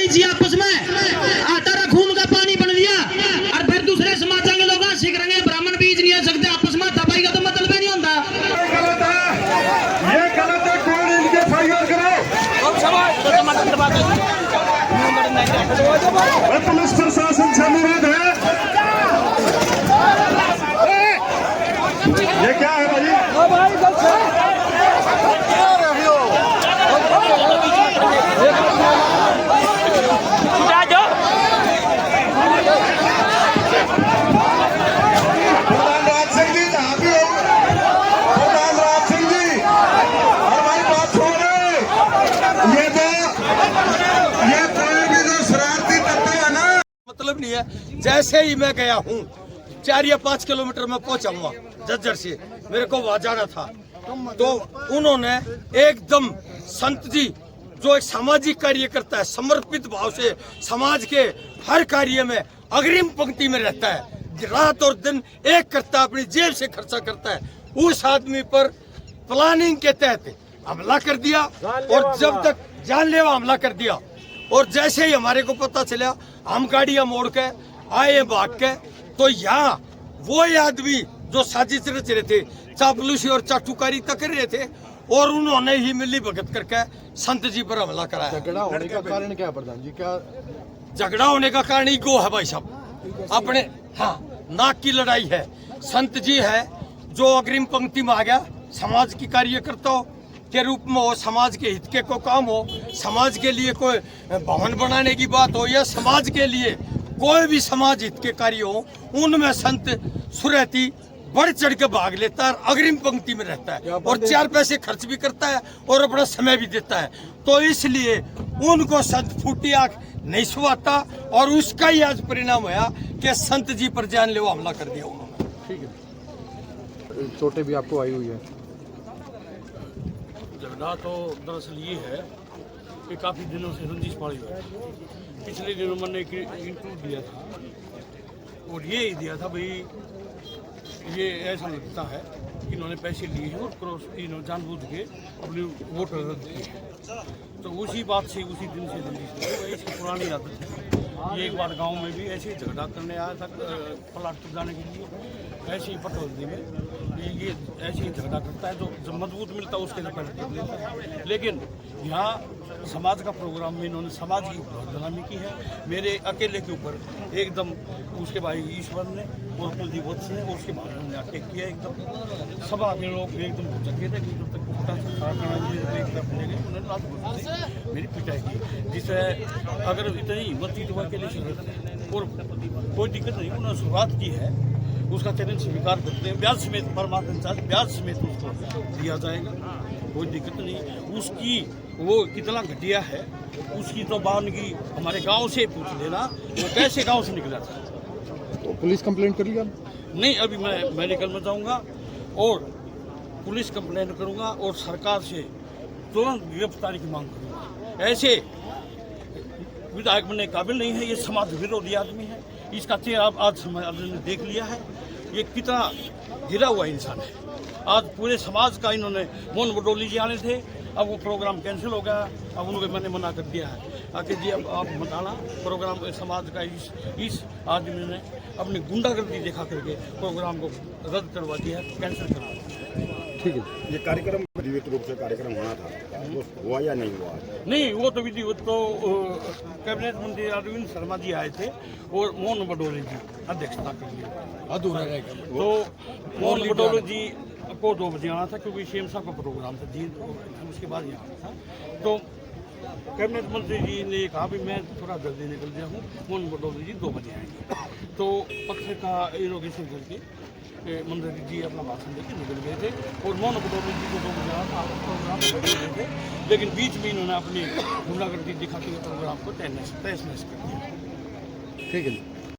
नहीं चाहिए आपस में। आटा रा खून का पानी बन दिया और फिर दूसरे समाज के लोग सीख रहे हैं ब्राह्मण बीज नहीं आ सकते आपस में, दवाई का तो मतलब ही नहीं होता। ये गलत है, कौन इनके फरियाद कराओ। पुलिस प्रशासन से अनुरोध है, ये क्या है भाई? मतलब नहीं है। जैसे ही मैं गया हूँ 4 या 5 किलोमीटर में पहुंचाऊंगा जज्जर से, मेरे को वहां जाना था, तो उन्होंने एकदम संत जी जो एक सामाजिक कार्य करता है, समर्पित भाव से समाज के हर कार्य में अग्रिम पंक्ति में रहता है, रात और दिन एक करता है, अपनी जेब से खर्चा करता है, उस आदमी पर प्लानिंग के तहत हमला कर दिया और जब तक जानलेवा हमला कर दिया। और जैसे ही हमारे को पता चला हम गाड़ियां मोड़ के आए भाग के, तो यहाँ वो आदमी जो साजिश रच रहे थे, चापलूसी और चाटुकारी तक कर रहे थे, और उन्होंने ही मिली भगत करके संत जी पर हमला कराया। झगड़ा होने का कारण क्या प्रधान जी? क्या झगड़ा होने का कारण ईगो है भाई साहब, अपने हाँ नाक की लड़ाई है। संत जी है जो अग्रिम पंक्ति में आ गया, समाज की कार्यकर्ता के रूप में हो, समाज के हित के को काम हो, समाज के लिए कोई भवन बनाने की बात हो या समाज के लिए कोई भी समाज हित के कार्य हो, उनमें संत सुरहती बढ़ चढ़ के भाग लेता है, अग्रिम पंक्ति में रहता है और 4 पैसे खर्च भी करता है और अपना समय भी देता है। तो इसलिए उनको संत फूटी आंख नहीं सुहाता और उसका ही आज परिणाम हुआ कि संत जी पर जानलेवा हमला कर दिया उन्होंने। ठीक है, चोटें भी आपको आई हुई है? झगड़ा तो दरअसल ये है कि काफ़ी दिनों से रंजिश पड़ी हुई है। पिछले दिनों मैंने एक इंटरव्यू दिया था और ये ही दिया था भाई ये ऐसा लगता है कि इन्होंने पैसे लिए हैं और क्रॉस इन्होंने जानबूझ के अपनी वोट रद्द की है। तो उसी बात से उसी दिन से रंजिश इसकी पुरानी आदत है। ये एक बार गांव में भी ऐसे ही झगड़ा करने आया था प्लाट पर जाने के लिए, ऐसे ही पटौदी में ये ऐसे ही झगड़ा करता है, जो जब मजबूत मिलता है उसके लिए पलट कर देता है। लेकिन यहाँ समाज का प्रोग्राम में इन्होंने समाज की बदनामी की है, मेरे अकेले के ऊपर एकदम। उसके भाई ईश्वर ने और कुलदीप वत्स ने और उसके बाद उन्होंने अटैक किया एकदम। सभा के लोग एकदम चक्के थे कि जब तक उन्होंने रात मेरी पिटाई की, जिससे अगर इतनी हिम्मत थी तो अकेले से और कोई दिक्कत नहीं, उन्होंने शुरुआत की है, उसका चैलेंज स्वीकार करते हैं। ब्याज समेत परमात्मा चार्ज ब्याज समेत उसको दिया जाएगा, कोई दिक्कत नहीं। उसकी वो कितना घटिया है उसकी तो बानगी हमारे गांव से पूछ लेना, वो कैसे गांव से निकला था। तो पुलिस कंप्लेंट कर लिया? नहीं, अभी मैं मेडिकल में जाऊंगा और पुलिस कंप्लेंट करूंगा और सरकार से तुरंत गिरफ्तारी की मांग करूंगा। ऐसे विधायक बनने काबिल नहीं है, ये समाज विरोधी आदमी है, इसका चेहरा आज समाज ने देख लिया है, ये कितना गिरा हुआ इंसान है। आज पूरे समाज का इन्होंने मोहन बडोली जी आने थे, अब वो प्रोग्राम कैंसिल हो गया, अब उनको मैंने मना कर दिया है आके जी अब आप बताना प्रोग्राम समाज का। इस आदमी ने अपनी गुंडागर्दी दिखा करके प्रोग्राम को रद्द करवा दिया, कैंसिल करवा दिया। ठीक है, ये कार्यक्रम विधिवत रूप से कार्यक्रम होना था, वो हुआ या नहीं हुआ? नहीं, वो तो विधिवत तो कैबिनेट मंत्री अरविंद शर्मा जी आए थे और मोहन बडोले जी अध्यक्षता के लिए अधूरा रह गया। तो मोहन बडोले जी को 2 बजे आना था क्योंकि सीएम साहब का प्रोग्राम था जी, उसके बाद यहाँ था। तो कैबिनेट मंत्री जी ने कहा भी मैं थोड़ा जल्दी निकल गया हूँ, मोहन बडोले जी 2 बजे आएंगे। तो पक्ष का इरोगेशन करके मंत्री जी अपना भाषण देकर निकल गए थे और मोहन बडोले जी को 2 बजे आना था प्रोग्राम में गए थे, लेकिन बीच में इन्होंने अपनी गुंडागर्दी दिखा के प्रोग्राम को तहस नहस कर दिया। ठीक है।